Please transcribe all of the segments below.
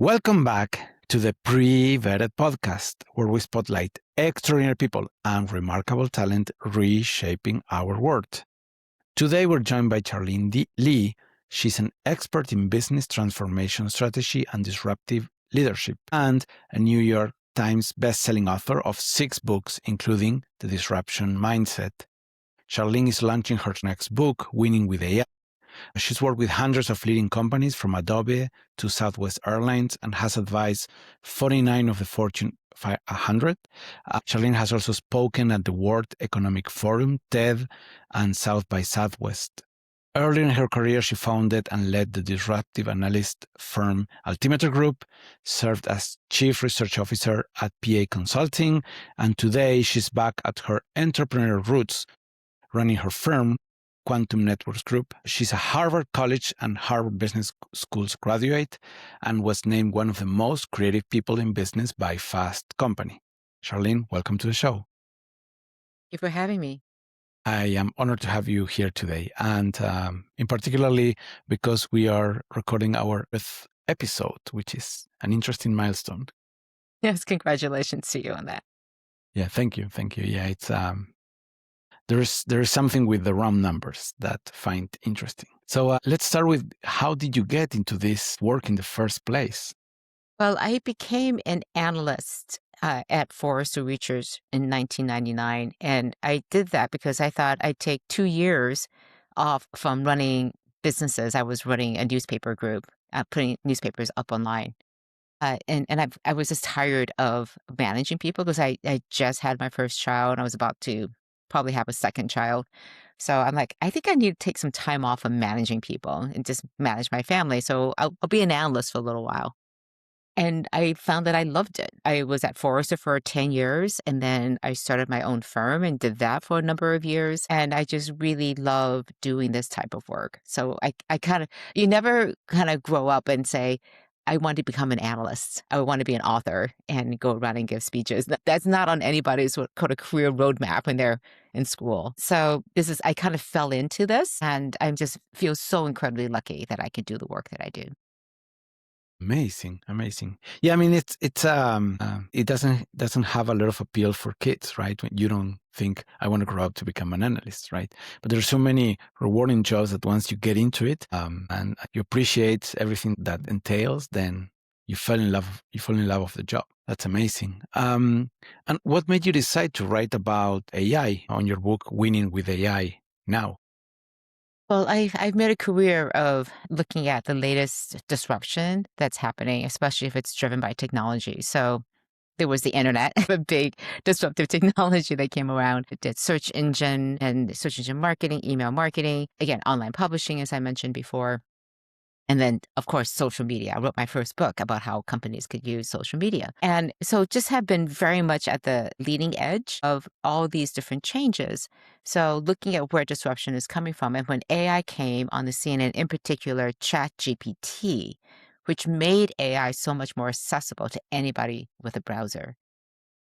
Welcome back to the Pre-Vetted podcast, where we spotlight extraordinary people and remarkable talent reshaping our world. Today, we're joined by Charlene Lee. She's an expert in business transformation strategy and disruptive leadership, and a New York Times bestselling author of 6 books, including The Disruption Mindset. Charlene is launching her next book, Winning with AI. She's worked with hundreds of leading companies from Adobe to Southwest Airlines and has advised 49 of the Fortune 500. Charlene has also spoken at the World Economic Forum, TED, and South by Southwest. Early in her career, she founded and led the disruptive analyst firm Altimeter Group, served as Chief Research Officer at PA Consulting, and today she's back at her entrepreneurial roots, running her firm, Quantum Networks Group. She's a Harvard College and Harvard Business School's graduate and was named one of the most creative people in business by Fast Company. Charlene, welcome to the show. Thank you for having me. I am honored to have you here today, and in particularly because we are recording our 5th episode, which is an interesting milestone. Yes, congratulations to you on that. Yeah, thank you. Yeah, it's there is something with the round numbers that I find interesting. So let's start with, how did you get into this work in the first place? Well, I became an analyst at Forrester Research in 1999, and I did that because I thought I'd take 2 years off from running businesses. I was running a newspaper group, putting newspapers up online. I was just tired of managing people because I just had my first child and I was about to probably have a second child. So I'm like, I think I need to take some time off of managing people and just manage my family. So I'll be an analyst for a little while. And I found that I loved it. I was at Forrester for 10 years, and then I started my own firm and did that for a number of years. And I just really love doing this type of work. So I kind of, you never kind of grow up and say, I want to become an analyst. I want to be an author and go around and give speeches. That's not on anybody's kind of career roadmap when they're in school. So I kind of fell into this, and I just feel so incredibly lucky that I could do the work that I do. Amazing. Yeah, I mean, it doesn't have a lot of appeal for kids, right? When you don't think, I want to grow up to become an analyst, right? But there's so many rewarding jobs that once you get into it, and you appreciate everything that entails, then you fall in love with the job. That's amazing. And what made you decide to write about AI on your book, Winning with AI now? Well, I've made a career of looking at the latest disruption that's happening, especially if it's driven by technology. So there was the internet, a big disruptive technology that came around. It did search engine and search engine marketing, email marketing, again, online publishing, as I mentioned before. And then, of course, social media. I wrote my first book about how companies could use social media. And so just have been very much at the leading edge of all these different changes. So looking at where disruption is coming from. And when AI came on the scene, and in particular, ChatGPT, which made AI so much more accessible to anybody with a browser,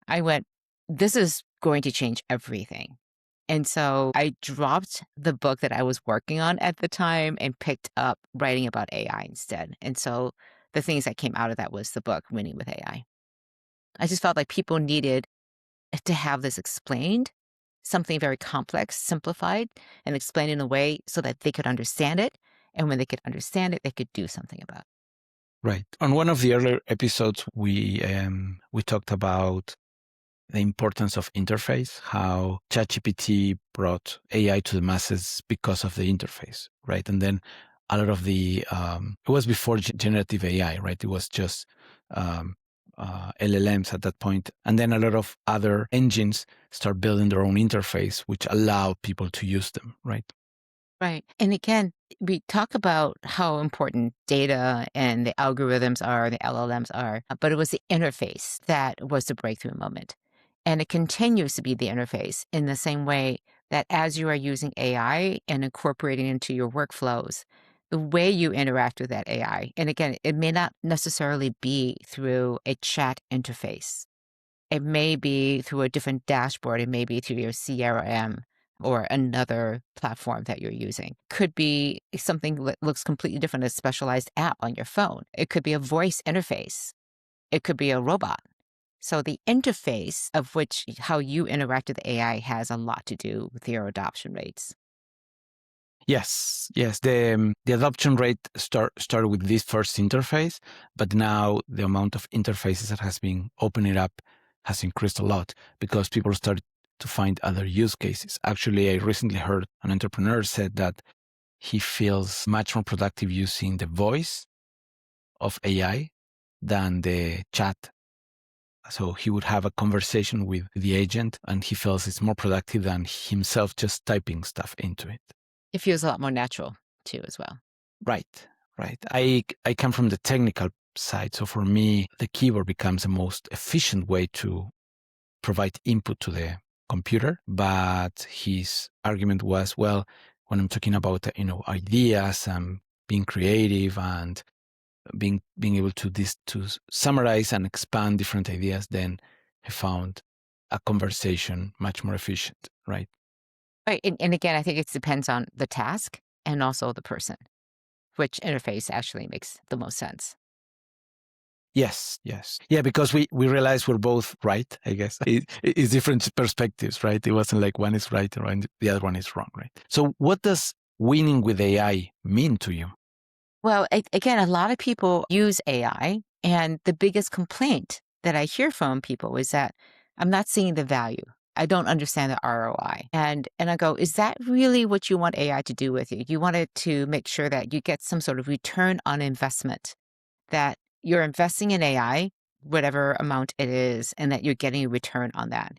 I went, this is going to change everything. And so I dropped the book that I was working on at the time and picked up writing about AI instead. And so the things that came out of that was the book, Winning with AI. I just felt like people needed to have this explained, something very complex, simplified, and explained in a way so that they could understand it. And when they could understand it, they could do something about it. Right. On one of the earlier episodes, we talked about the importance of interface, how ChatGPT brought AI to the masses because of the interface, right? And then a lot of it was before generative AI, right? It was just LLMs at that point. And then a lot of other engines start building their own interface, which allow people to use them, right? Right. And again, we talk about how important data and the algorithms are, the LLMs are, but it was the interface that was the breakthrough moment. And it continues to be the interface in the same way that as you are using AI and incorporating into your workflows, the way you interact with that AI, and again, it may not necessarily be through a chat interface. It may be through a different dashboard. It may be through your CRM or another platform that you're using. Could be something that looks completely different, a specialized app on your phone. It could be a voice interface. It could be a robot. So the interface of which how you interact with AI has a lot to do with your adoption rates. Yes, yes. The adoption rate started with this first interface, but now the amount of interfaces that has been opening up has increased a lot because people started to find other use cases. Actually, I recently heard an entrepreneur said that he feels much more productive using the voice of AI than the chat. So he would have a conversation with the agent and he feels it's more productive than himself just typing stuff into it. It feels a lot more natural too, as well. Right, right. I come from the technical side. So for me, the keyboard becomes the most efficient way to provide input to the computer. But his argument was, well, when I'm talking about, ideas and being creative and being able to summarize and expand different ideas, then he found a conversation much more efficient, right? Right. And again, I think it depends on the task and also the person, which interface actually makes the most sense. Yes, yes. Yeah, because we realize we're both right, I guess. It's different perspectives, right? It wasn't like one is right and the other one is wrong, right? So what does winning with AI mean to you? Well, again, a lot of people use AI, and the biggest complaint that I hear from people is that I'm not seeing the value. I don't understand the ROI. And I go, is that really what you want AI to do with you? You want it to make sure that you get some sort of return on investment, that you're investing in AI, whatever amount it is, and that you're getting a return on that.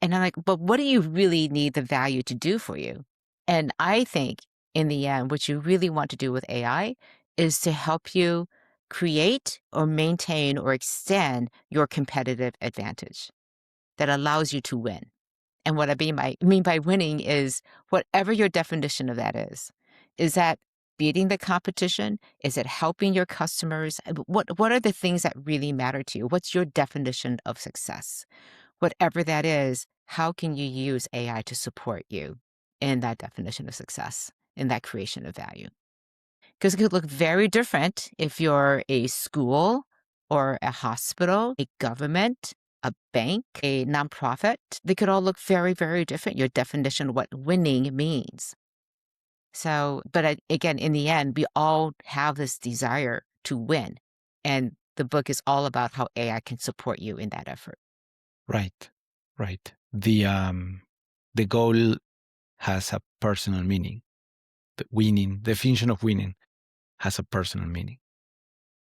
And I'm like, but what do you really need the value to do for you? And I think in the end, what you really want to do with AI is to help you create or maintain or extend your competitive advantage that allows you to win. And what I mean by winning is whatever your definition of that is. Is that beating the competition? Is it helping your customers? What are the things that really matter to you? What's your definition of success? Whatever that is, how can you use AI to support you in that definition of success, in that creation of value? Because it could look very different if you're a school or a hospital, a government, a bank, a nonprofit. They could all look very, very different, your definition of what winning means. So, but again, in the end, we all have this desire to win. And the book is all about how AI can support you in that effort. Right, right. The goal has a personal meaning. The definition of winning has a personal meaning.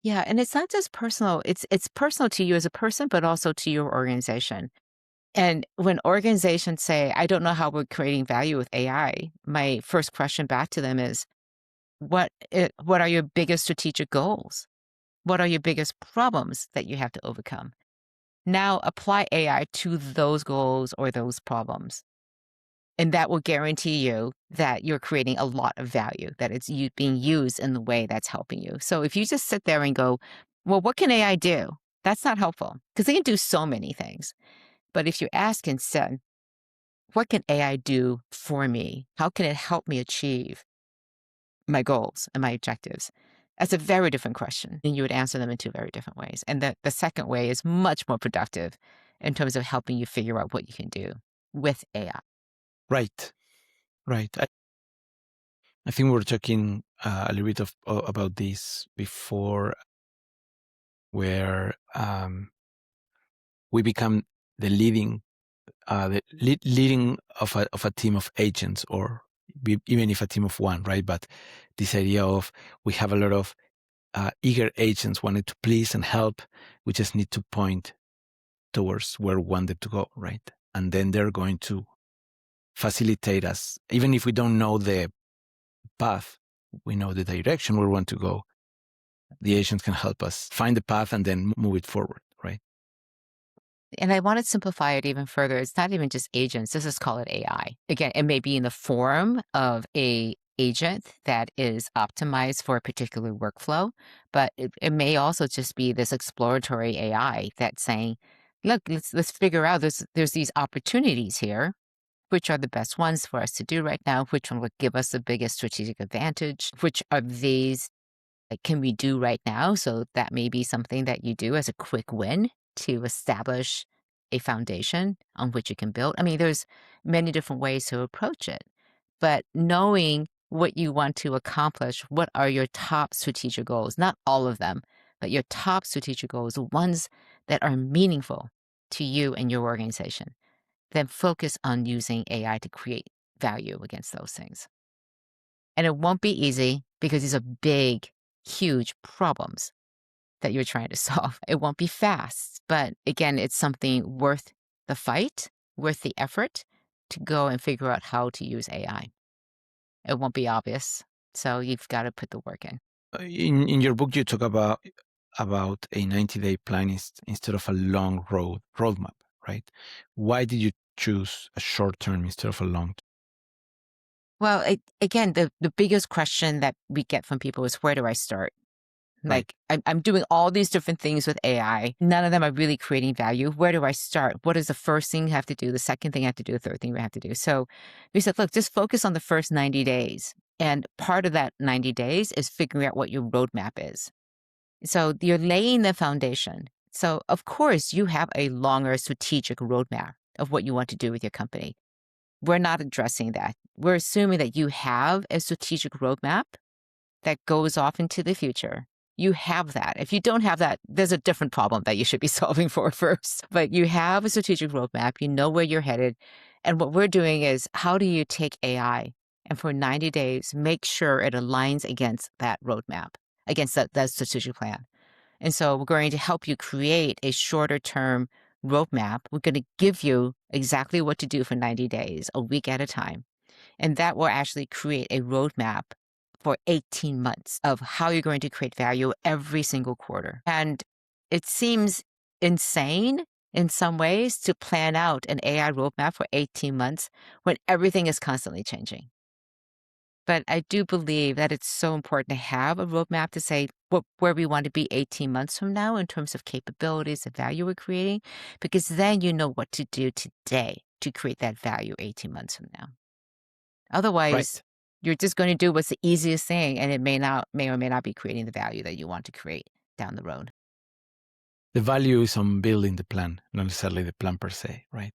Yeah, and it's not just personal. It's personal to you as a person, but also to your organization. And when organizations say, I don't know how we're creating value with AI, my first question back to them is, what are your biggest strategic goals? What are your biggest problems that you have to overcome? Now apply AI to those goals or those problems. And that will guarantee you that you're creating a lot of value, that it's being used in the way that's helping you. So if you just sit there and go, well, what can AI do? That's not helpful because they can do so many things. But if you ask instead, what can AI do for me? How can it help me achieve my goals and my objectives? That's a very different question. And you would answer them in two very different ways. And the second way is much more productive in terms of helping you figure out what you can do with AI. Right, right. I think we were talking a little bit about this before, where we become the leading of a team of agents, or even if a team of one, right? But this idea of we have a lot of eager agents wanting to please and help. We just need to point towards where we wanted to go, right? And then they're going to facilitate us, even if we don't know the path. We know the direction we want to go. The agents can help us find the path and then move it forward, right? And I want to simplify it even further. It's not even just agents. Let's just call it AI. Again, it may be in the form of a agent that is optimized for a particular workflow, but it may also just be this exploratory AI that's saying, look, let's figure out there's these opportunities here which are the best ones for us to do right now, which one would give us the biggest strategic advantage, which of these can we do right now. So that may be something that you do as a quick win to establish a foundation on which you can build. I mean, there's many different ways to approach it, but knowing what you want to accomplish, what are your top strategic goals, not all of them, but your top strategic goals, the ones that are meaningful to you and your organization, then focus on using AI to create value against those things. And it won't be easy because these are big, huge problems that you're trying to solve. It won't be fast, but again, it's something worth the fight, worth the effort to go and figure out how to use AI. It won't be obvious, so you've got to put the work in. In your book, you talk about a 90-day plan instead of a long roadmap, right? Why did you choose a short term instead of a long? Well, again, the biggest question that we get from people is, where do I start? Right. Like, I'm doing all these different things with AI. None of them are really creating value. Where do I start? What is the first thing I have to do? The second thing I have to do? The third thing we have to do? So we said, look, just focus on the first 90 days. And part of that 90 days is figuring out what your roadmap is. So you're laying the foundation. So of course, you have a longer strategic roadmap of what you want to do with your company. We're not addressing that. We're assuming that you have a strategic roadmap that goes off into the future. You have that. If you don't have that, there's a different problem that you should be solving for first. But you have a strategic roadmap, you know where you're headed. And what we're doing is, how do you take AI and for 90 days, make sure it aligns against that roadmap, against that strategic plan? And so we're going to help you create a shorter term roadmap. We're going to give you exactly what to do for 90 days, a week at a time. And that will actually create a roadmap for 18 months of how you're going to create value every single quarter. And it seems insane in some ways to plan out an AI roadmap for 18 months when everything is constantly changing. But I do believe that it's so important to have a roadmap to say where we want to be 18 months from now in terms of capabilities and value we're creating, because then you know what to do today to create that value 18 months from now. Otherwise, Right. you're just going to do what's the easiest thing, and it may or may not be creating the value that you want to create down the road. The value is on building the plan, not necessarily the plan per se, right?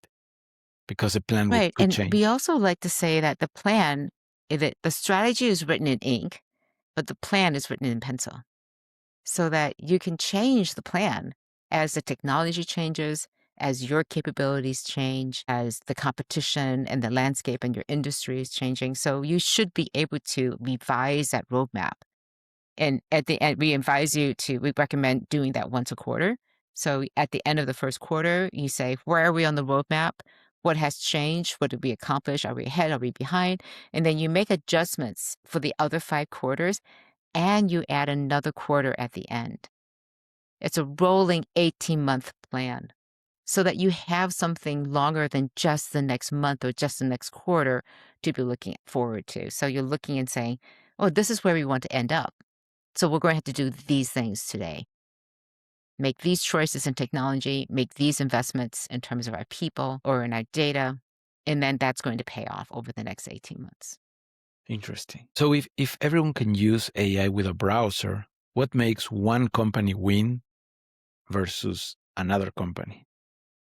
Because the plan Right. could And we change. also like to say that the strategy is written in ink, but the plan is written in pencil, so that you can change the plan as the technology changes, as your capabilities change, as the competition and the landscape and your industry is changing. So you should be able to revise that roadmap. And at the end, we recommend doing that once a quarter. So at the end of the first quarter, you say, where are we on the roadmap? What has changed? What did we accomplish? Are we ahead? Are we behind? And then you make adjustments for the other 5 quarters, and you add another quarter at the end. It's a rolling 18-month plan so that you have something longer than just the next month or just the next quarter to be looking forward to. So you're looking and saying, oh, this is where we want to end up. So we're going to have to do these things today. Make these choices in technology, make these investments in terms of our people or in our data, and then that's going to pay off over the next 18 months. Interesting. So if everyone can use AI with a browser, what makes one company win versus another company?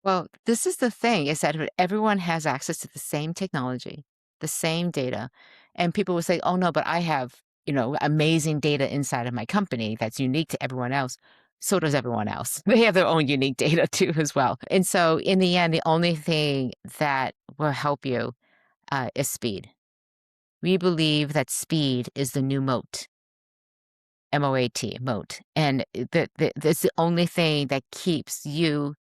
Well, this is the thing, is that everyone has access to the same technology, the same data, and people will say, oh no, but I have, amazing data inside of my company that's unique to everyone else. So does everyone else. They have their own unique data too as well. And so in the end, the only thing that will help you is speed. We believe that speed is the new moat. MOAT, moat. And that's the only thing that keeps you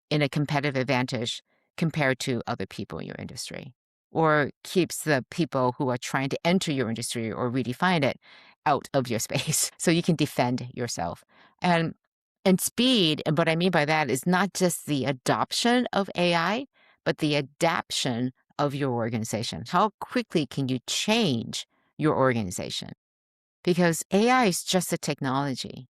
in a competitive advantage compared to other people in your industry, or keeps the people who are trying to enter your industry or redefine it out of your space so you can defend yourself. And speed, and what I mean by that is not just the adoption of AI, but the adaption of your organization. How quickly can you change your organization? Because AI is just a technology.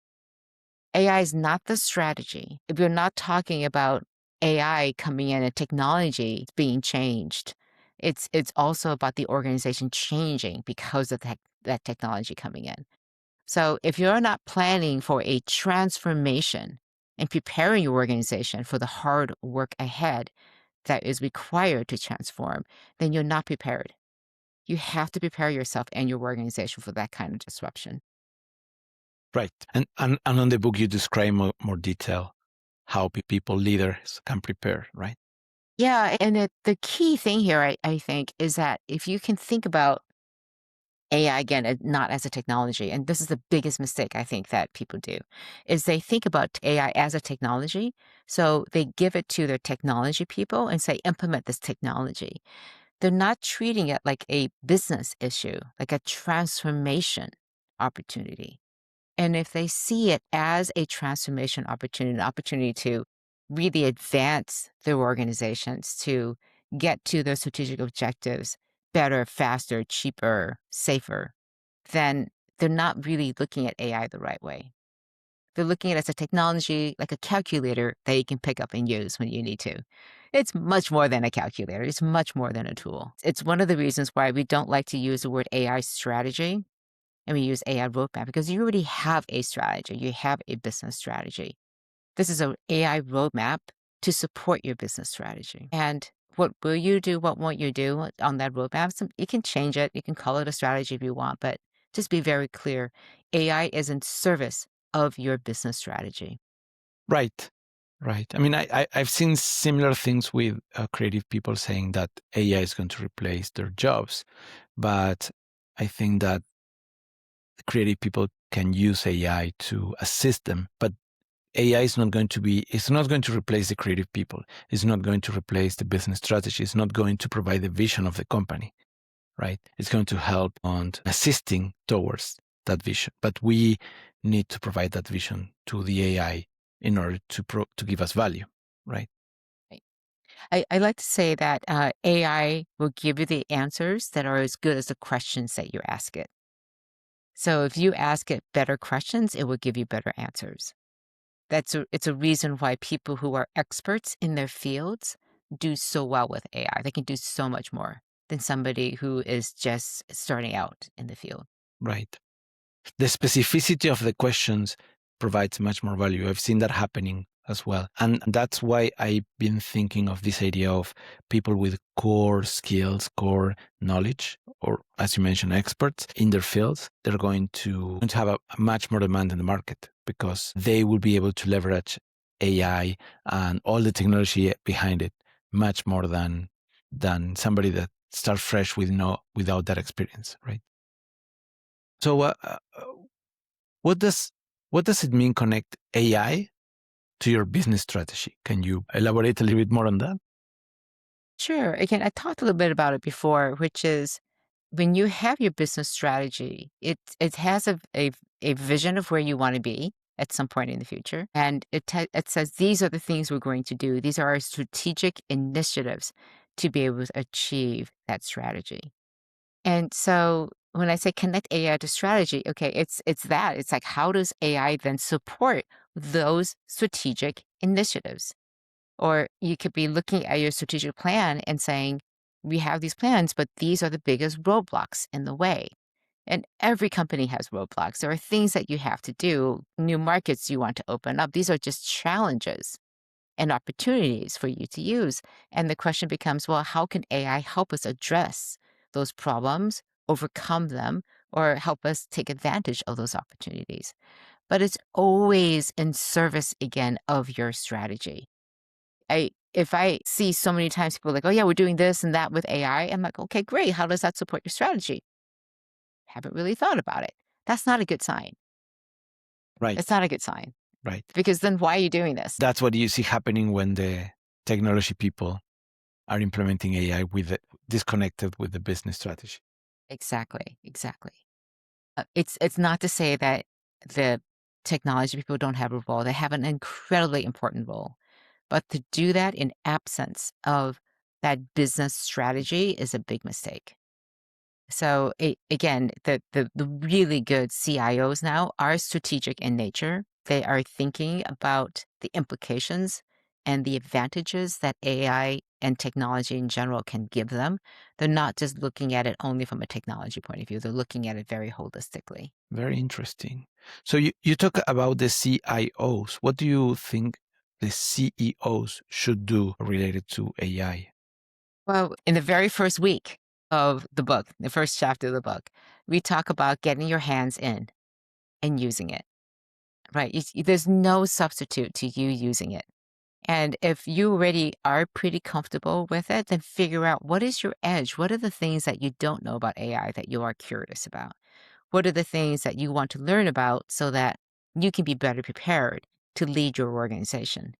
AI is not the strategy. If you're not talking about AI coming in and technology being changed, It's also about the organization changing because of that technology coming in. So if you're not planning for a transformation and preparing your organization for the hard work ahead that is required to transform, then you're not prepared. You have to prepare yourself and your organization for that kind of disruption. Right. And on the book, you describe more detail how people, leaders can prepare, right? Yeah. And the key thing here, I think, is that if you can think about AI again, not as a technology, and this is the biggest mistake I think that people do, is they think about AI as a technology. So they give it to their technology people and say, implement this technology. They're not treating it like a business issue, like a transformation opportunity. And if they see it as a transformation opportunity, an opportunity to really advance their organizations, to get to their strategic objectives better, faster, cheaper, safer, then they're not really looking at AI the right way. They're looking at it as a technology, like a calculator that you can pick up and use when you need to. It's much more than a calculator. It's much more than a tool. It's one of the reasons why we don't like to use the word AI strategy and we use AI roadmap because you already have a strategy. You have a business strategy. This is an AI roadmap to support your business strategy. And what will you do? What won't you do on that roadmap? You can change it. You can call it a strategy if you want, but just be very clear. AI is in service of your business strategy. Right. Right. I mean, I've seen similar things with creative people saying that AI is going to replace their jobs, but I think that creative people can use AI to assist them, but AI is not going to it's not going to replace the creative people. It's not going to replace the business strategy. It's not going to provide the vision of the company, right? It's going to help on assisting towards that vision. But we need to provide that vision to the AI in order to give us value, right? Right. I like to say that AI will give you the answers that are as good as the questions that you ask it. So if you ask it better questions, it will give you better answers. It's a reason why people who are experts in their fields do so well with AI. They can do so much more than somebody who is just starting out in the field. Right. The specificity of the questions provides much more value. I've seen that happening as well. And that's why I've been thinking of this idea of people with core skills, core knowledge, or as you mentioned, experts in their fields. They're going to have a much more demand in the market because they will be able to leverage AI and all the technology behind it much more than somebody that starts fresh without that experience, right? So, what does it mean connect AI to your business strategy? Can you elaborate a little bit more on that? Sure. Again, I talked a little bit about it before, which is when you have your business strategy, it has a vision of where you want to be at some point in the future, and it says these are the things we're going to do. These are our strategic initiatives to be able to achieve that strategy. And so when I say connect AI to strategy, okay, it's that. It's like how does AI then support those strategic initiatives? Or you could be looking at your strategic plan and saying, we have these plans, but these are the biggest roadblocks in the way. And every company has roadblocks. There are things that you have to do, new markets you want to open up. These are just challenges and opportunities for you to use. And the question becomes, well, how can AI help us address those problems, overcome them, or help us take advantage of those opportunities? But it's always in service again of your strategy. If I see so many times people are like, oh yeah, we're doing this and that with AI, I'm like, okay, great. How does that support your strategy? Haven't really thought about it. That's not a good sign. Right, It's not a good sign right. because then why are you doing this? That's what you see happening when the technology people are implementing AI disconnected with the business strategy. Exactly, exactly. It's not to say that the technology people don't have a role. They have an incredibly important role. But to do that in absence of that business strategy is a big mistake. So again, the really good CIOs now are strategic in nature. They are thinking about the implications and the advantages that AI and technology in general can give them. They're not just looking at it only from a technology point of view. They're looking at it very holistically. Very interesting. So you talk about the CIOs. What do you think the CEOs should do related to AI? Well, in the very first week of the book, the first chapter of the book, we talk about getting your hands in and using it, right? There's no substitute to you using it. And if you already are pretty comfortable with it, then figure out what is your edge? What are the things that you don't know about AI that you are curious about? What are the things that you want to learn about so that you can be better prepared to lead your organization?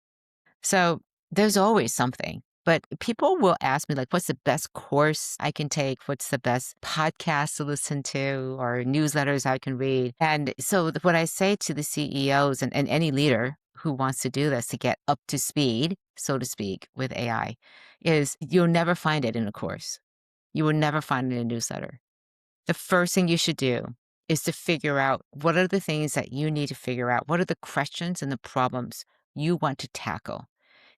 So there's always something. But people will ask me, like, what's the best course I can take? What's the best podcast to listen to or newsletters I can read? And so what I say to the CEOs and any leader who wants to do this to get up to speed, so to speak, with AI is you'll never find it in a course. You will never find it in a newsletter. The first thing you should do is to figure out what are the things that you need to figure out. What are the questions and the problems you want to tackle?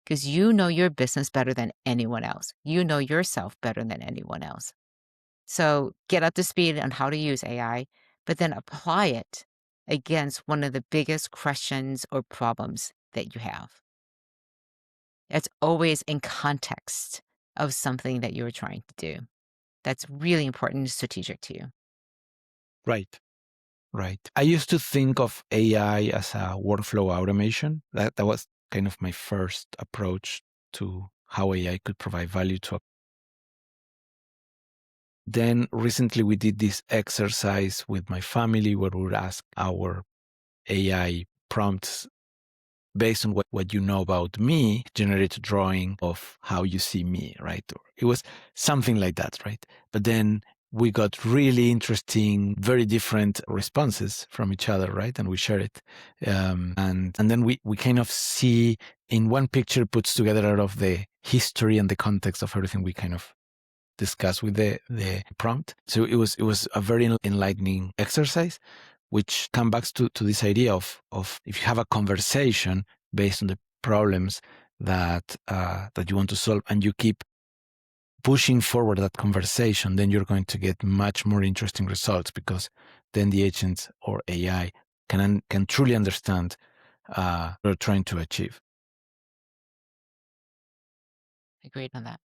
Because you know your business better than anyone else. You know yourself better than anyone else. So get up to speed on how to use AI, but then apply it against one of the biggest questions or problems that you have. It's always in context of something that you're trying to do. That's really important and strategic to you. Right. Right. I used to think of AI as a workflow automation. That was kind of my first approach to how AI could provide value to. Then recently we did this exercise with my family where we would ask our AI prompts based on what you know about me, generate a drawing of how you see me, right? Or it was something like that, right? But then we got really interesting, very different responses from each other, right? And we share it. And then we kind of see in one picture puts together out of the history and the context of everything we kind of discuss with the prompt. So it was a very enlightening exercise, which comes back to this idea of if you have a conversation based on the problems that that you want to solve, and you keep pushing forward that conversation, then you're going to get much more interesting results, because then the agents or AI can truly understand what you're trying to achieve. Agreed on that.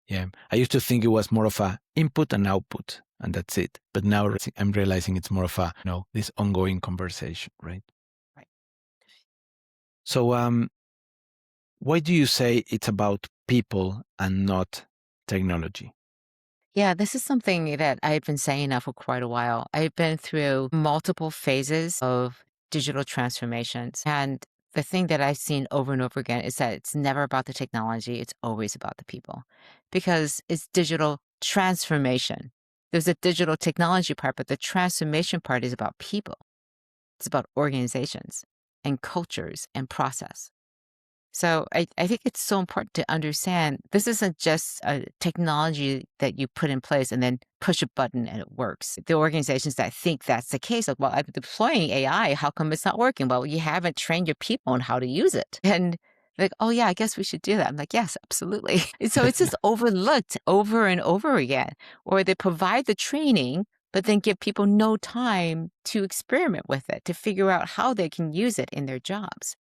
Yeah, I used to think it was more of a input and output, and that's it. But now I'm realizing it's more of a this ongoing conversation, right? Right. So, why do you say it's about people and not technology? Yeah, this is something that I've been saying now for quite a while. I've been through multiple phases of digital transformations. And the thing that I've seen over and over again is that it's never about the technology, it's always about the people, because it's digital transformation. There's a digital technology part, but the transformation part is about people. It's about organizations and cultures and process. So I think it's so important to understand this isn't just a technology that you put in place and then push a button and it works. The organizations that think that's the case, like, well, I'm deploying AI, how come it's not working? Well, you haven't trained your people on how to use it. And like, oh yeah, I guess we should do that. I'm like, yes, absolutely. And so it's just overlooked over and over again. Or they provide the training, but then give people no time to experiment with it, to figure out how they can use it in their jobs.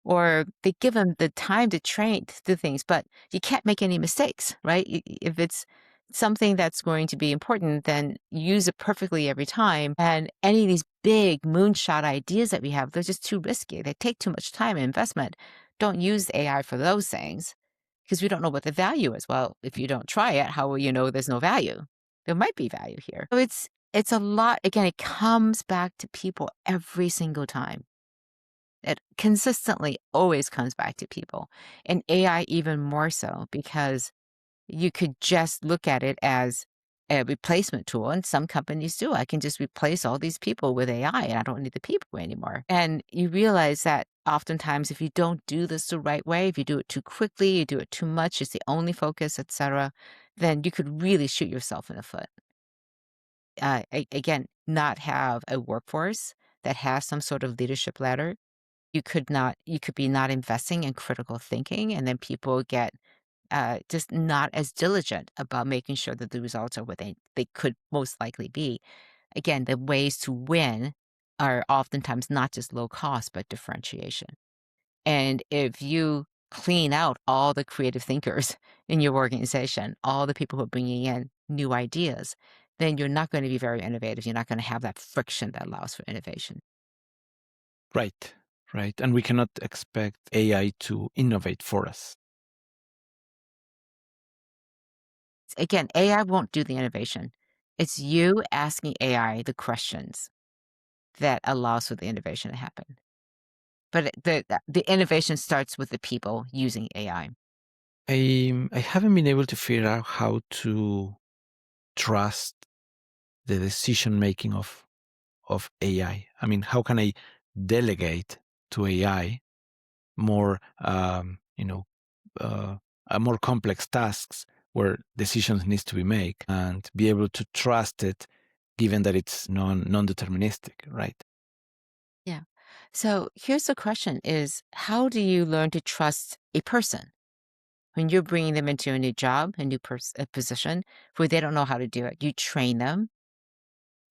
Or they give them the time to train to do things, but you can't make any mistakes, right? If it's something that's going to be important, then use it perfectly every time. And any of these big moonshot ideas that we have, they're just too risky. They take too much time and investment. Don't use AI for those things because we don't know what the value is. Well, if you don't try it, how will you know there's no value? There might be value here. So it's a lot. Again, it comes back to people every single time. It consistently always comes back to people, and AI even more so, because you could just look at it as a replacement tool, and some companies do. I can just replace all these people with AI, and I don't need the people anymore. And you realize that oftentimes if you don't do this the right way, if you do it too quickly, you do it too much, it's the only focus, etc., then you could really shoot yourself in the foot. Again, not have a workforce that has some sort of leadership ladder. You could be not investing in critical thinking, and then people get just not as diligent about making sure that the results are what they could most likely be. Again, the ways to win are oftentimes not just low cost, but differentiation. And if you clean out all the creative thinkers in your organization, all the people who are bringing in new ideas, then you're not going to be very innovative. You're not going to have that friction that allows for innovation. Right, right. And we cannot expect AI to innovate for us. Again, AI won't do the innovation. It's you asking AI the questions that allows for the innovation to happen. But the innovation starts with the people using AI. I haven't been able to figure out how to trust the decision making of AI. I mean, how can I delegate to AI more, uh, more complex tasks where decisions needs to be made and be able to trust it, given that it's non-deterministic, right? Yeah. So here's the question is how do you learn to trust a person when you're bringing them into a new job, a position where they don't know how to do it? You train them.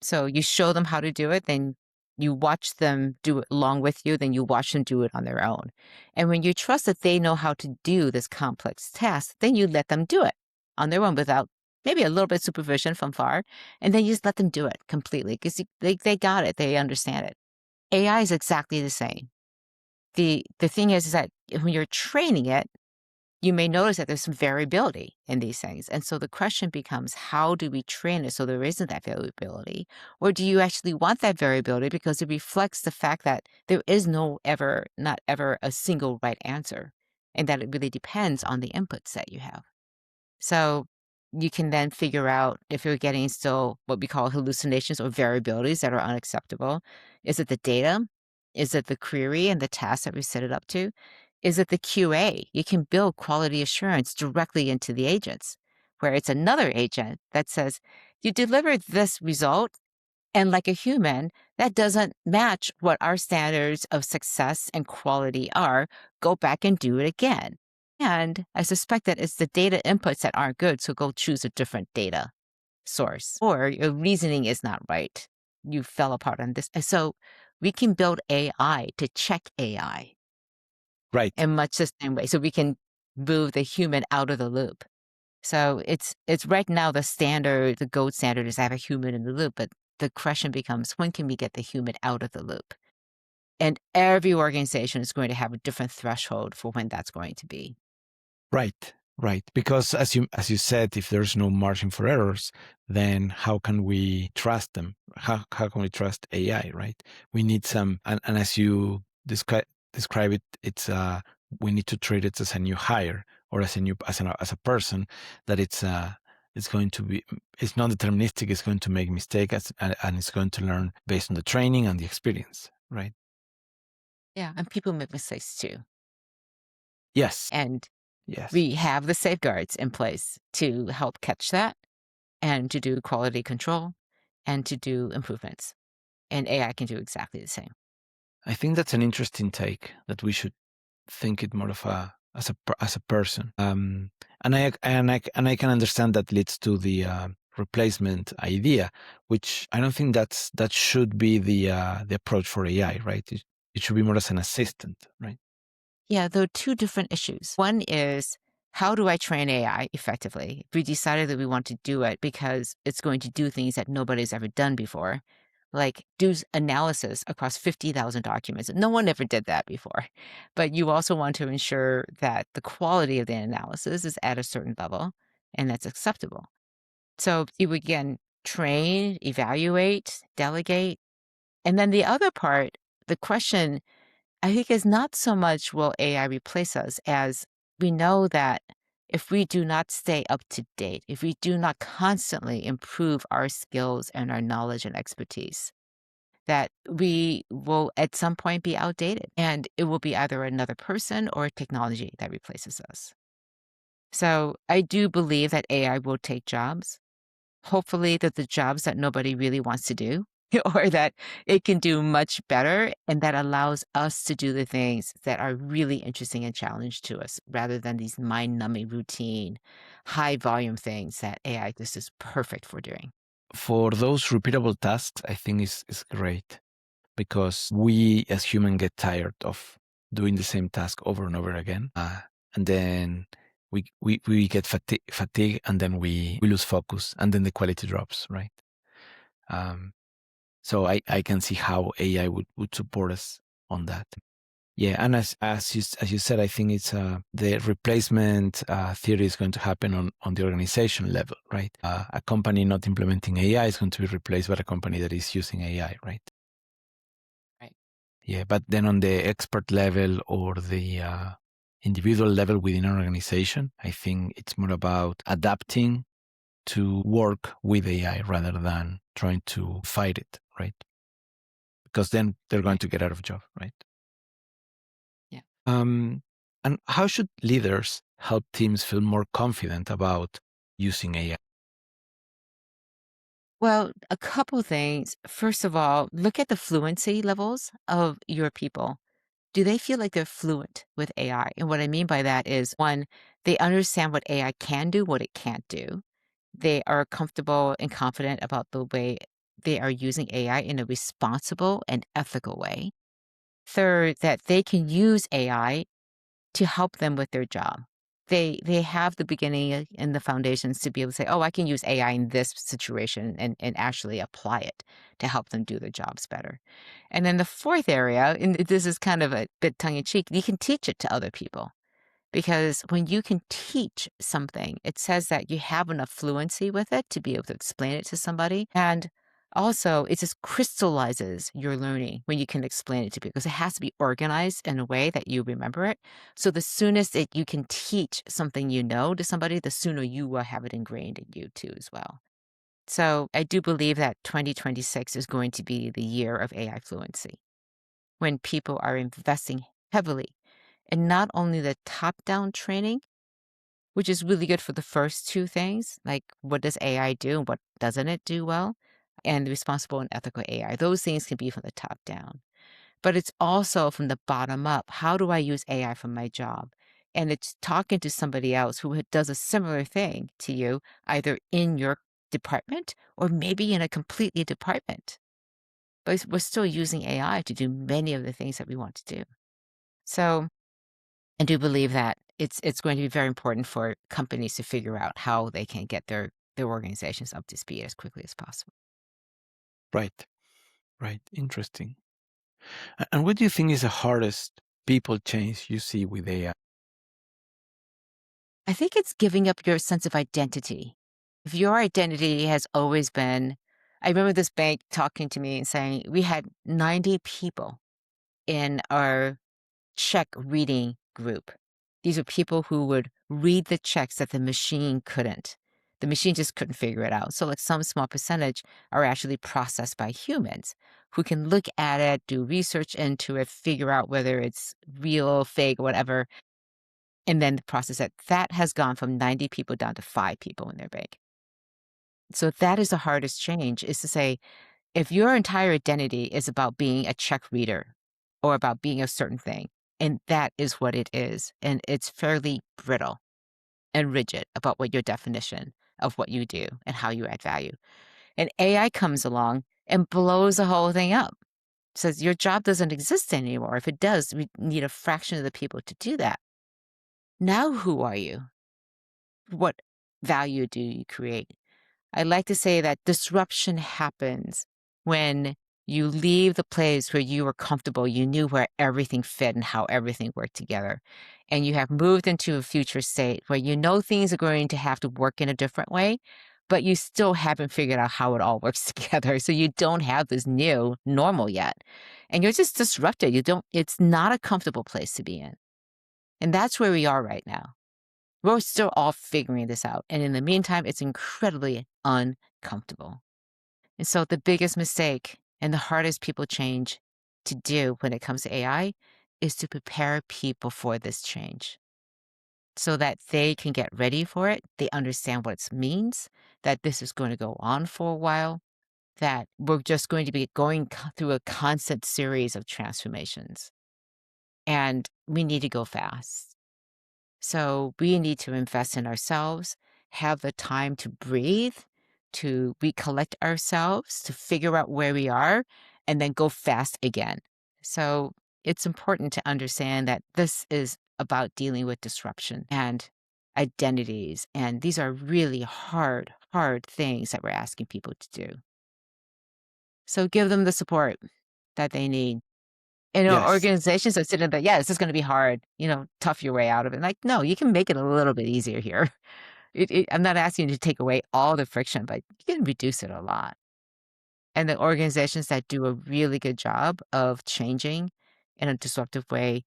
So you show them how to do it, then you watch them do it along with you, then you watch them do it on their own. And when you trust that they know how to do this complex task, then you let them do it on their own without maybe a little bit of supervision from far. And then you just let them do it completely because they got it, they understand it. AI is exactly the same. The thing is that when you're training it, you may notice that there's some variability in these things. And so the question becomes, how do we train it so there isn't that variability? Or do you actually want that variability because it reflects the fact that there is not ever a single right answer, and that it really depends on the inputs that you have. So you can then figure out if you're getting still what we call hallucinations or variabilities that are unacceptable. Is it the data? Is it the query and the task that we set it up to? Is it the QA? You can build quality assurance directly into the agents, where it's another agent that says, you delivered this result, and like a human, that doesn't match what our standards of success and quality are. Go back and do it again. And I suspect that it's the data inputs that aren't good, so go choose a different data source. Or your reasoning is not right. You fell apart on this. And so we can build AI to check AI Right, in much the same way. So we can move the human out of the loop. So it's right now the gold standard is have a human in the loop, but the question becomes when can we get the human out of the loop? And every organization is going to have a different threshold for when that's going to be. right, right. Because as you said, if there's no margin for errors, then how can we trust them? How can we trust AI, right? We need some, and as you describe it, it's we need to treat it as a new hire or as a person that it's going to be it's non-deterministic. It's going to make mistakes and it's going to learn based on the training and the experience, right? Yeah. And people make mistakes too. Yes, And yes. we have the safeguards in place to help catch that and to do quality control and to do improvements. And AI can do exactly the same. I think that's an interesting take that we should think it more of as a person. And I can understand that leads to the replacement idea, which I don't think that should be the approach for AI, right? It should be more as an assistant, right? Yeah, there are two different issues. One is how do I train AI effectively? If we decided that we want to do it because it's going to do things that nobody's ever done before, like do analysis across 50,000 documents. No one ever did that before. But you also want to ensure that the quality of the analysis is at a certain level and that's acceptable. So you would again train, evaluate, delegate. And then the other part, the question I think is not so much will AI replace us as we know that if we do not stay up to date, if we do not constantly improve our skills and our knowledge and expertise, that we will at some point be outdated and it will be either another person or technology that replaces us. So I do believe that AI will take jobs. Hopefully that the jobs that nobody really wants to do or that it can do much better, and that allows us to do the things that are really interesting and challenge to us rather than these mind-numbing routine, high volume things that AI just is perfect for doing. For those repeatable tasks, I think is great because we as humans get tired of doing the same task over and over again. And then we get fatigue and then we lose focus and then the quality drops, right? Um, so I can see how AI would support us on that. Yeah, and as you said, I think it's the replacement theory is going to happen on the organization level, right? A company not implementing AI is going to be replaced by a company that is using AI, right? Right. Yeah, but then on the expert level or the individual level within an organization, I think it's more about adapting to work with AI rather than trying to fight it, right? Because then they're going Right. to get out of job, right? Yeah. And how should leaders help teams feel more confident about using AI? Well, a couple things. First of all, look at the fluency levels of your people. Do they feel like they're fluent with AI? And what I mean by that is, one, they understand what AI can do, what it can't do. They are comfortable and confident about the way they are using AI in a responsible and ethical way. Third, that they can use AI to help them with their job. They have the beginning and the foundations to be able to say, "Oh, I can use AI in this situation," and actually apply it to help them do their jobs better. And then the fourth area, and this is kind of a bit tongue in cheek, you can teach it to other people. Because when you can teach something, it says that you have enough fluency with it to be able to explain it to somebody. And also, it just crystallizes your learning when you can explain it to people because it has to be organized in a way that you remember it. So the soonest that you can teach something you know to somebody, the sooner you will have it ingrained in you too as well. So I do believe that 2026 is going to be the year of AI fluency when people are investing heavily in not only the top-down training, which is really good for the first two things, like what does AI do and what doesn't it do well, and responsible and ethical AI. Those things can be from the top down. But it's also from the bottom up. How do I use AI for my job? And it's talking to somebody else who does a similar thing to you, either in your department or maybe in a completely department. But we're still using AI to do many of the things that we want to do. So I do believe that it's going to be very important for companies to figure out how they can get their organizations up to speed as quickly as possible. Right, right. Interesting. And what do you think is the hardest people change you see with AI? I think it's giving up your sense of identity. If your identity has always been, I remember this bank talking to me and saying, we had 90 people in our check reading group. These are people who would read the checks that the machine couldn't. The machine just couldn't figure it out. So, like some small percentage are actually processed by humans who can look at it, do research into it, figure out whether it's real, fake, whatever, and then process it. That has gone from 90 people down to 5 people in their bank. So, that is the hardest change is to say, if your entire identity is about being a check reader or about being a certain thing, and that is what it is, and it's fairly brittle and rigid about what your definition of what you do and how you add value. And AI comes along and blows the whole thing up. Says your job doesn't exist anymore. If it does, we need a fraction of the people to do that. Now, who are you? What value do you create? I like to say that disruption happens when you leave the place where you were comfortable, you knew where everything fit and how everything worked together. And you have moved into a future state where you know things are going to have to work in a different way, but you still haven't figured out how it all works together. So you don't have this new normal yet. And you're just disrupted. It's not a comfortable place to be in. And that's where we are right now. We're still all figuring this out. And in the meantime, it's incredibly uncomfortable. And so the biggest mistake and the hardest people change to do when it comes to AI is to prepare people for this change so that they can get ready for it. They understand what it means, that this is going to go on for a while, that we're just going to be going through a constant series of transformations, and we need to go fast. So we need to invest in ourselves, have the time to breathe, to recollect ourselves, to figure out where we are, and then go fast again. So it's important to understand that this is about dealing with disruption and identities. And these are really hard, hard things that we're asking people to do. So give them the support that they need. And Yes. organizations are sitting there, yeah, this is going to be hard, tough your way out of it. Like, no, you can make it a little bit easier here. I'm not asking you to take away all the friction, but you can reduce it a lot. And the organizations that do a really good job of changing in a disruptive way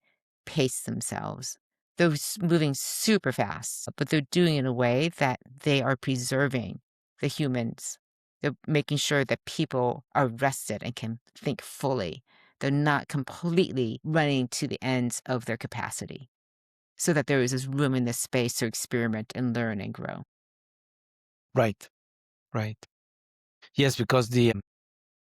pace themselves. They're moving super fast, but they're doing it in a way that they are preserving the humans. They're making sure that people are rested and can think fully. They're not completely running to the ends of their capacity so that there is this room in this space to experiment and learn and grow. Right. Right. Yes, because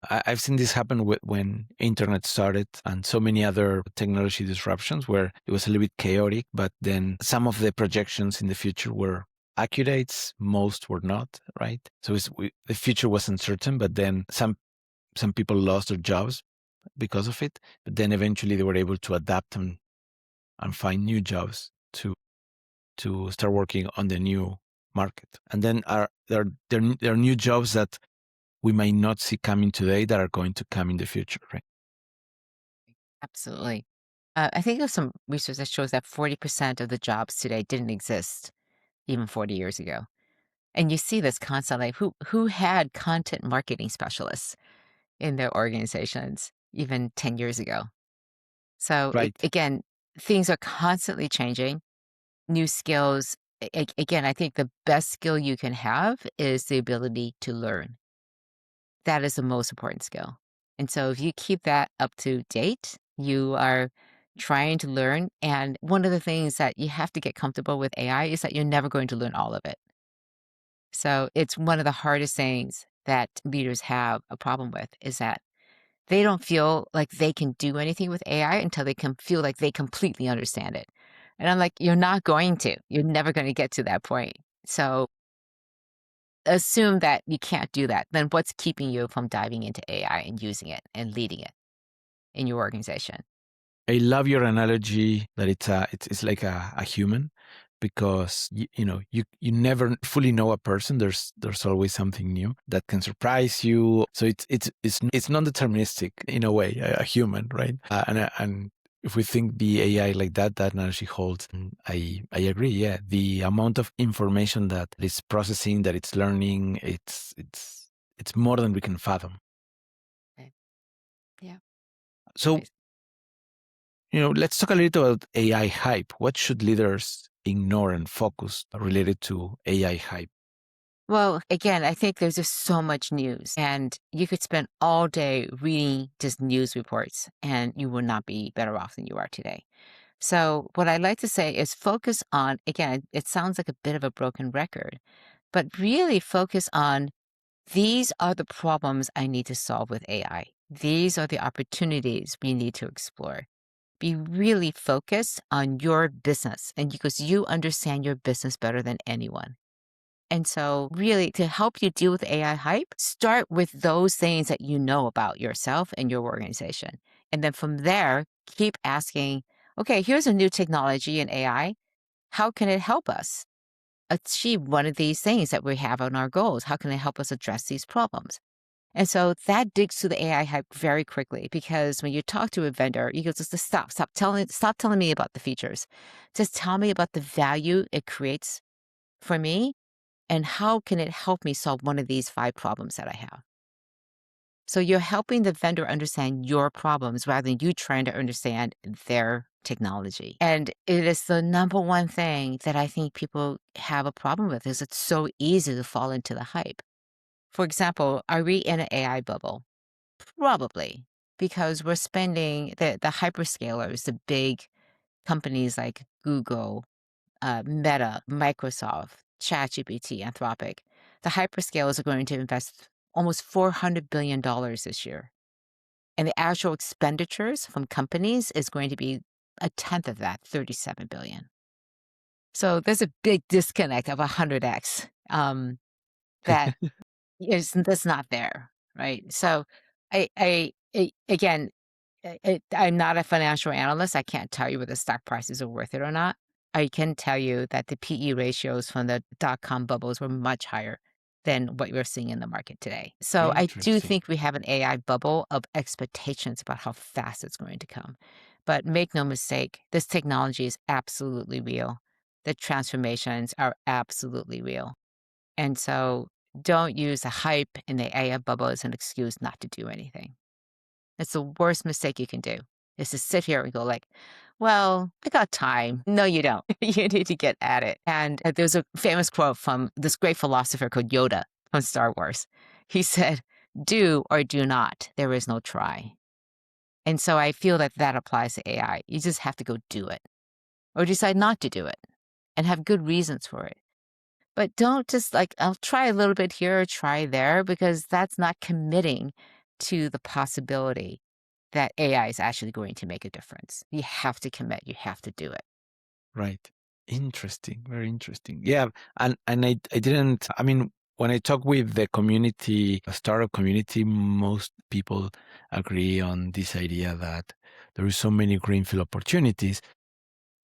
I've seen this happen when internet started and so many other technology disruptions where it was a little bit chaotic, but then some of the projections in the future were accurate, most were not, right? So the future was uncertain, but then some people lost their jobs because of it, but then eventually they were able to adapt and find new jobs to start working on the new market. And then there are new jobs that we might not see coming today that are going to come in the future, right? Absolutely. I think there's some research that shows that 40% of the jobs today didn't exist even 40 years ago. And you see this constantly. Who had content marketing specialists in their organizations even 10 years ago? So Right. again, things are constantly changing. New skills. Again, I think the best skill you can have is the ability to learn. That is the most important skill. And so if you keep that up to date, you are trying to learn. And one of the things that you have to get comfortable with AI is that you're never going to learn all of it. So it's one of the hardest things that leaders have a problem with is that they don't feel like they can do anything with AI until they can feel like they completely understand it. And I'm like, you're not going to. You're never going to get to that point. So assume that you can't do that. Then what's keeping you from diving into AI and using it and leading it in your organization? I love your analogy that it's like a human because you never fully know a person. There's always something new that can surprise you. So it's non-deterministic in a way, a human, right? And if we think the AI like that, that analogy holds. And I agree. Yeah, the amount of information that it's processing, that it's learning, it's more than we can fathom. Okay. Yeah. So Right. let's talk a little about AI hype. What should leaders ignore and focus related to AI hype? Well, again, I think there's just so much news, and you could spend all day reading just news reports, and you will not be better off than you are today. So, what I like to say is focus on, again, it sounds like a bit of a broken record, but really focus on these are the problems I need to solve with AI. These are the opportunities we need to explore. Be really focused on your business, and because you understand your business better than anyone. And so, really, to help you deal with AI hype, start with those things that you know about yourself and your organization. And then from there, keep asking, okay, here's a new technology in AI. How can it help us achieve one of these things that we have on our goals? How can it help us address these problems? And so that digs through the AI hype very quickly because when you talk to a vendor, you go just stop telling me about the features. Just tell me about the value it creates for me and how can it help me solve one of these 5 problems that I have? So you're helping the vendor understand your problems rather than you trying to understand their technology. And it is the number one thing that I think people have a problem with is it's so easy to fall into the hype. For example, are we in an AI bubble? Probably, because we're spending the hyperscalers, the big companies like Google, Meta, Microsoft, ChatGPT, Anthropic. The hyperscalers are going to invest almost $400 billion this year. And the actual expenditures from companies is going to be a tenth of that, 37 billion. So there's a big disconnect of 100x that that's not there, right? So again, I'm not a financial analyst. I can't tell you whether stock prices are worth it or not. I can tell you that the PE ratios from the dot-com bubbles were much higher than what we're seeing in the market today. So I do Interesting. think we have an AI bubble of expectations about how fast it's going to come. But make no mistake, this technology is absolutely real. The transformations are absolutely real. And so don't use the hype and the AI bubble as an excuse not to do anything. It's the worst mistake you can do, is to sit here and go like, "Well, I got time." No, you don't. You need to get at it. And there's a famous quote from this great philosopher called Yoda from Star Wars. He said, "Do or do not. There is no try." And so I feel that that applies to AI. You just have to go do it or decide not to do it and have good reasons for it. But don't just like, I'll try a little bit here or try there, because that's not committing to the possibility that AI is actually going to make a difference. You have to commit, you have to do it. Right. Interesting. Very interesting. Yeah. And I didn't, I mean, when I talk with the community, startup community, most people agree on this idea that there is so many greenfield opportunities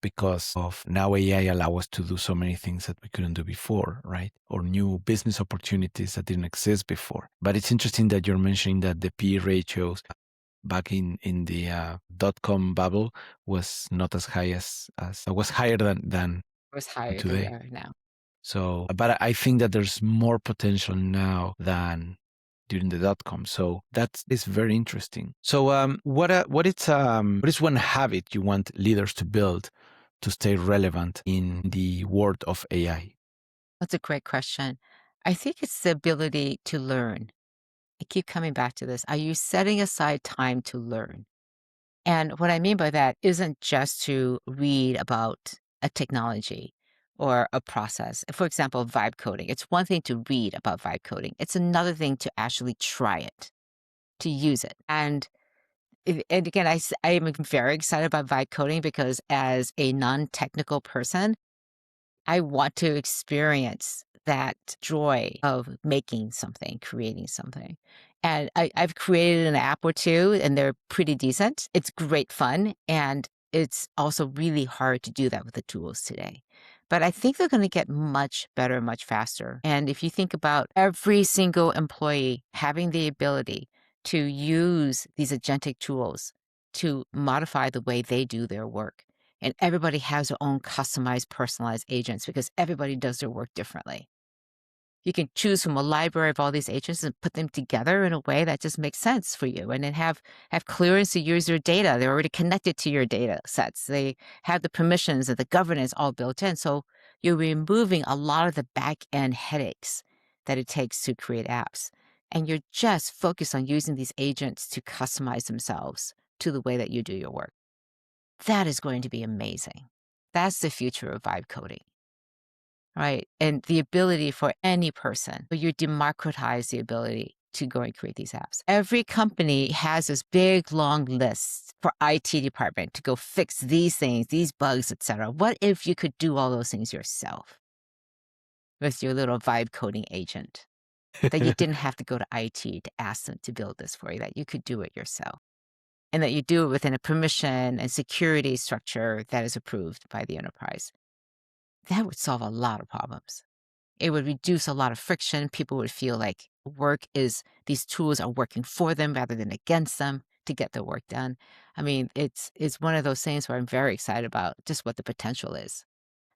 because of now AI allow us to do so many things that we couldn't do before, right? Or new business opportunities that didn't exist before. But it's interesting that you're mentioning that the P ratios back in the dot-com bubble was not as high as was higher than It was higher than we today. are now. So, but I think that there's more potential now than during the dot-com. So that is very interesting. So, what is one habit you want leaders to build to stay relevant in the world of AI? That's a great question. I think it's the ability to learn. I keep coming back to this. Are you setting aside time to learn? And what I mean by that isn't just to read about a technology or a process. For example, vibe coding. It's one thing to read about vibe coding. It's another thing to actually try it, to use it. And and again, I am very excited about vibe coding because as a non-technical person, I want to experience that joy of making something, creating something. And I've created an app or two, and they're pretty decent. It's great fun. And it's also really hard to do that with the tools today. But I think they're going to get much better, much faster. And if you think about every single employee having the ability to use these agentic tools to modify the way they do their work, and everybody has their own customized, personalized agents because everybody does their work differently. You can choose from a library of all these agents and put them together in a way that just makes sense for you, and then have clearance to use your data. They're already connected to your data sets. They have the permissions and the governance all built in. So you're removing a lot of the back end headaches that it takes to create apps. And you're just focused on using these agents to customize themselves to the way that you do your work. That is going to be amazing. That's the future of vibe coding, right? And the ability for any person, but you democratize the ability to go and create these apps. Every company has this big, long list for IT department to go fix these things, these bugs, etc. What if you could do all those things yourself with your little vibe coding agent? That you didn't have to go to IT to ask them to build this for you, that you could do it yourself. And that you do it within a permission and security structure that is approved by the enterprise. That would solve a lot of problems. It would reduce a lot of friction. People would feel like these tools are working for them rather than against them to get their work done. I mean, it's one of those things where I'm very excited about just what the potential is.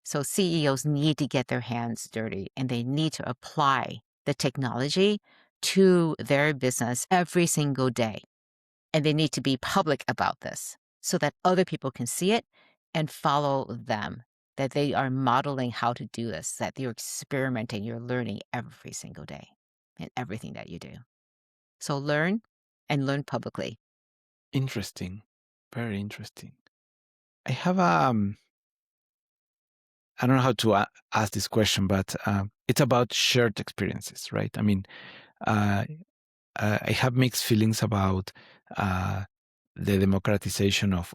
So CEOs need to get their hands dirty, and they need to apply the technology to their business every single day. And they need to be public about this so that other people can see it and follow them, that they are modeling how to do this, that you're experimenting, you're learning every single day in everything that you do. So learn and learn publicly. Interesting. Very interesting. I have I don't know how to ask this question, but it's about shared experiences, right? I mean, uh, I have mixed feelings about the democratization of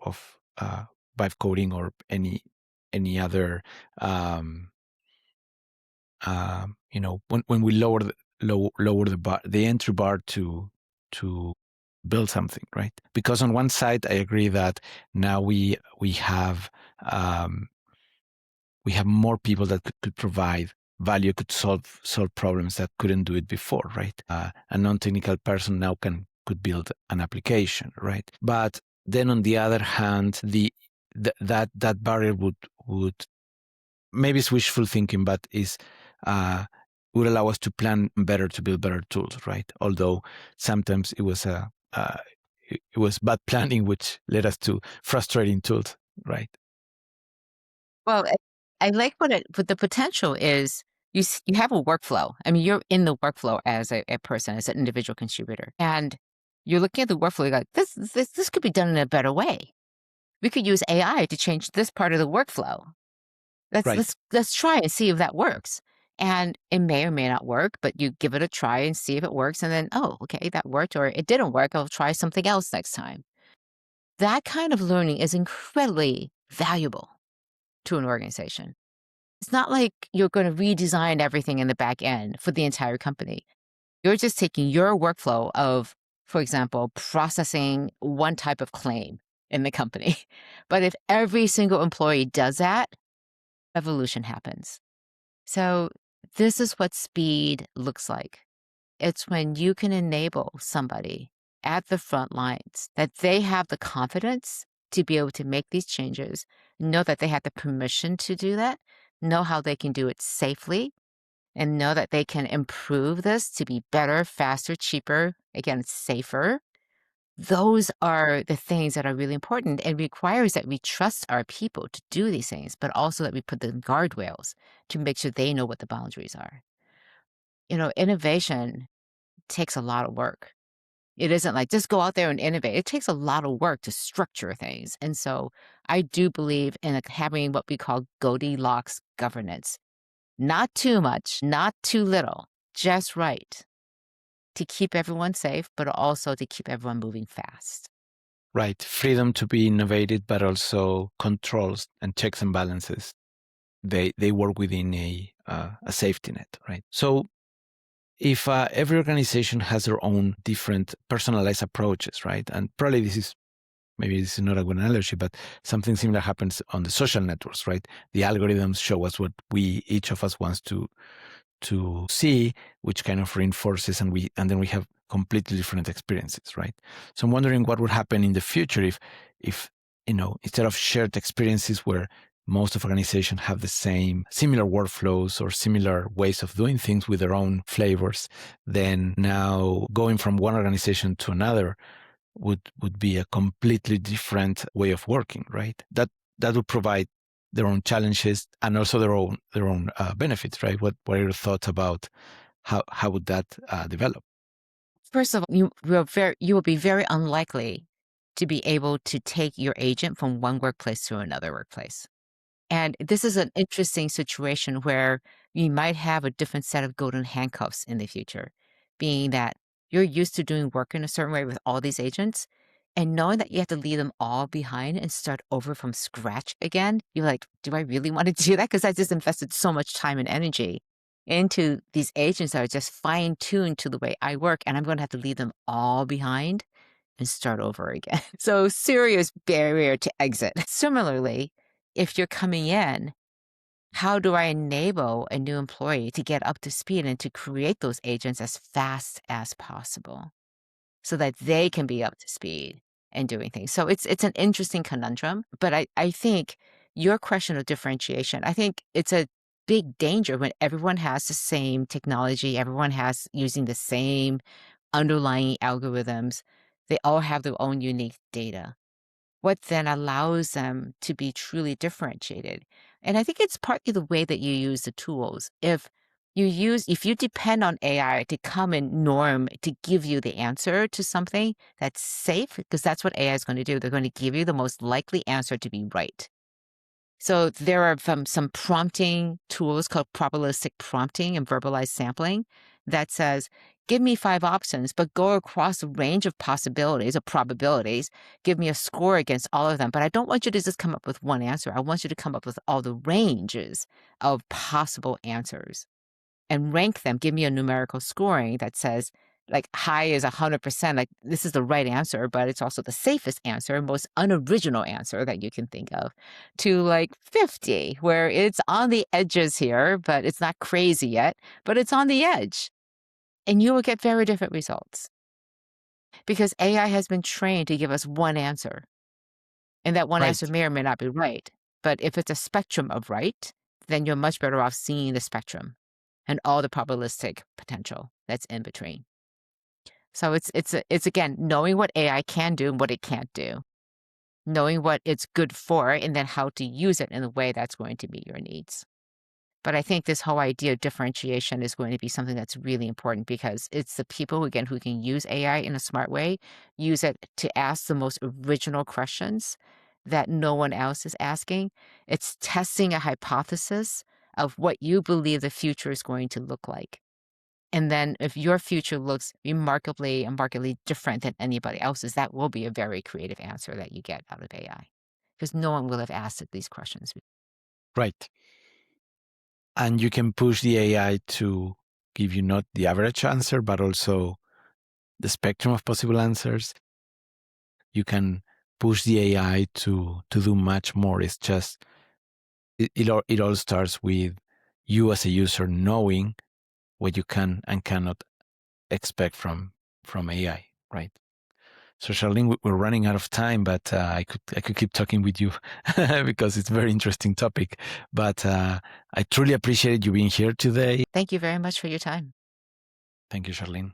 vibe coding or any other when we lower the entry bar to build something, right? Because on one side I agree that now we have more people that could provide value, could solve problems that couldn't do it before, right? A non-technical person now could build an application, right? But then on the other hand, that barrier would maybe it's wishful thinking, but is would allow us to plan better, to build better tools, right? Although sometimes it was it was bad planning, which led us to frustrating tools, right? Well, I like what the potential is. You have a workflow. I mean, you're in the workflow as a person, as an individual contributor, and you're looking at the workflow. You're like, this could be done in a better way. We could use AI to change this part of the workflow. Let's Right. let's let's try and see if that works. And it may or may not work, but you give it a try and see if it works. And then, oh, okay, that worked, or it didn't work. I'll try something else next time. That kind of learning is incredibly valuable to an organization. It's not like you're going to redesign everything in the back end for the entire company. You're just taking your workflow of, for example, processing one type of claim in the company. But if every single employee does that, evolution happens. So this is what speed looks like. It's when you can enable somebody at the front lines that they have the confidence to be able to make these changes, know that they have the permission to do that, know how they can do it safely, and know that they can improve this to be better, faster, cheaper, again, safer. Those are the things that are really important and requires that we trust our people to do these things, but also that we put the guardrails to make sure they know what the boundaries are. Innovation takes a lot of work. It isn't like just go out there and innovate. It takes a lot of work to structure things. And so I do believe in having what we call Goldilocks governance. Not too much, not too little, just right to keep everyone safe, but also to keep everyone moving fast. Right. Freedom to be innovative, but also controls and checks and balances. They work within a safety net, right? So if every organization has their own different personalized approaches, right? And probably maybe this is not a good analogy, but something similar happens on the social networks, right? The algorithms show us what each of us wants to see, which kind of reinforces, and then we have completely different experiences, right? So I'm wondering what would happen in the future if instead of shared experiences where most of organizations have the similar workflows or similar ways of doing things with their own flavors, then now going from one organization to another would be a completely different way of working, right? That would provide their own challenges and also their own benefits, right? What are your thoughts about how would that develop? First of all, you will be very unlikely to be able to take your agent from one workplace to another workplace. And this is an interesting situation where you might have a different set of golden handcuffs in the future, being that you're used to doing work in a certain way with all these agents, and knowing that you have to leave them all behind and start over from scratch again. You're like, do I really want to do that? Because I just invested so much time and energy into these agents that are just fine tuned to the way I work, and I'm going to have to leave them all behind and start over again. So, serious barrier to exit. Similarly, if you're coming in, how do I enable a new employee to get up to speed and to create those agents as fast as possible so that they can be up to speed and doing things? So it's an interesting conundrum, but I think your question of differentiation, I think it's a big danger when everyone has the same technology, everyone has using the same underlying algorithms. They all have their own unique data. What then allows them to be truly differentiated? And I think it's partly the way that you use the tools. If you depend on AI to come and norm to give you the answer to something that's safe, because that's what AI is going to do. They're going to give you the most likely answer to be right. So there are some prompting tools called probabilistic prompting and verbalized sampling that says, give me 5 options, but go across a range of possibilities or probabilities. Give me a score against all of them. But I don't want you to just come up with one answer. I want you to come up with all the ranges of possible answers and rank them. Give me a numerical scoring that says, like, high is 100%, like this is the right answer, but it's also the safest answer, most unoriginal answer that you can think of, to like 50, where it's on the edges here, but it's not crazy yet, but it's on the edge. And you will get very different results because AI has been trained to give us one answer. And that one answer Right. may or may not be right. But if it's a spectrum of right, then you're much better off seeing the spectrum and all the probabilistic potential that's in between. So it's again knowing what AI can do and what it can't do, knowing what it's good for, and then how to use it in a way that's going to meet your needs. But I think this whole idea of differentiation is going to be something that's really important because it's the people, again, who can use AI in a smart way, use it to ask the most original questions that no one else is asking. It's testing a hypothesis of what you believe the future is going to look like. And then if your future looks remarkably and markedly different than anybody else's, that will be a very creative answer that you get out of AI because no one will have asked it these questions. Right. And you can push the AI to give you not the average answer, but also the spectrum of possible answers. You can push the AI to do much more. It's just, it all starts with you as a user knowing what you can and cannot expect from AI, right? So Charlene, we're running out of time, but I could keep talking with you because it's a very interesting topic. But I truly appreciate you being here today. Thank you very much for your time. Thank you, Charlene.